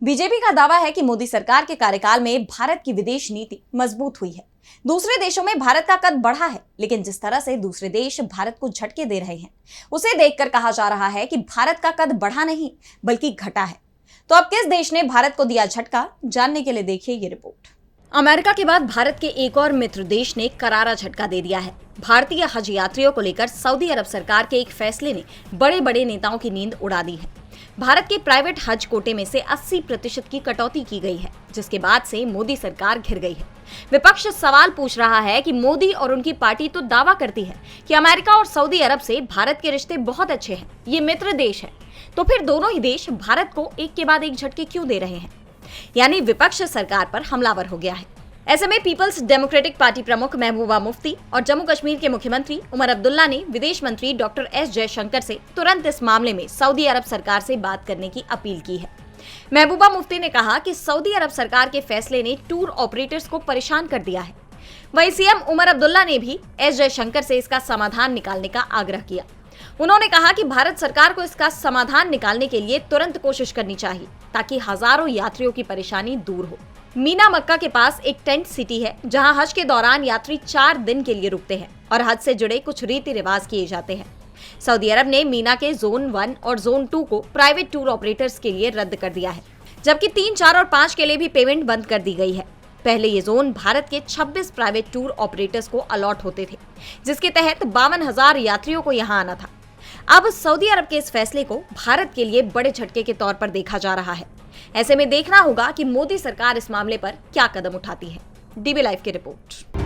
BJP का दावा है कि मोदी सरकार के कार्यकाल में भारत की विदेश नीति मजबूत हुई है। दूसरे देशों में भारत का कद बढ़ा है, लेकिन जिस तरह से दूसरे देश भारत को झटके दे रहे हैं, उसे देखकर कहा जा रहा है कि भारत का कद बढ़ा नहीं बल्कि घटा है। तो अब किस देश ने भारत को दिया झटका, जानने के लिए देखिए ये रिपोर्ट। अमेरिका के बाद भारत के एक और मित्र देश ने करारा झटका दे दिया है। भारतीय हज यात्रियों को लेकर सऊदी अरब सरकार के एक फैसले ने बड़े बड़े नेताओं की नींद उड़ा दी है। भारत के प्राइवेट हज कोटे में से 80% की कटौती की गई है, जिसके बाद से मोदी सरकार घिर गई है। विपक्ष सवाल पूछ रहा है कि मोदी और उनकी पार्टी तो दावा करती है कि अमेरिका और सऊदी अरब से भारत के रिश्ते बहुत अच्छे हैं, ये मित्र देश है, तो फिर दोनों ही देश भारत को एक के बाद एक झटके क्यों दे रहे हैं? यानी विपक्ष सरकार पर हमलावर हो गया है। ऐसे में पीपल्स डेमोक्रेटिक पार्टी प्रमुख महबूबा मुफ्ती और जम्मू कश्मीर के मुख्यमंत्री उमर अब्दुल्ला ने विदेश मंत्री डॉक्टर एस जयशंकर से तुरंत इस मामले में सऊदी अरब सरकार से बात करने की अपील की है। महबूबा मुफ्ती ने कहा कि सऊदी अरब सरकार के फैसले ने टूर ऑपरेटर्स को परेशान कर दिया है। वहीं सीएम उमर अब्दुल्ला ने भी एस जयशंकर से इसका समाधान निकालने का आग्रह किया। उन्होंने कहा कि भारत सरकार को इसका समाधान निकालने के लिए तुरंत कोशिश करनी चाहिए, ताकि हजारों यात्रियों की परेशानी दूर हो। मीना मक्का के पास एक टेंट सिटी है, जहां हज के दौरान यात्री 4 दिन के लिए रुकते हैं और हज से जुड़े कुछ रीति रिवाज किए जाते हैं। सऊदी अरब ने मीना के जोन 1 और जोन 2 को प्राइवेट टूर ऑपरेटर्स के लिए रद्द कर दिया है, जबकि 3, 4 और 5 के लिए भी पेमेंट बंद कर दी गई है। पहले ये जोन भारत के 26 प्राइवेट टूर ऑपरेटर्स को अलॉट होते थे, जिसके तहत 52,000 यात्रियों को यहाँ आना था। अब सऊदी अरब के इस फैसले को भारत के लिए बड़े झटके के तौर पर देखा जा रहा है। ऐसे में देखना होगा कि मोदी सरकार इस मामले पर क्या कदम उठाती है। डीबी लाइव की रिपोर्ट।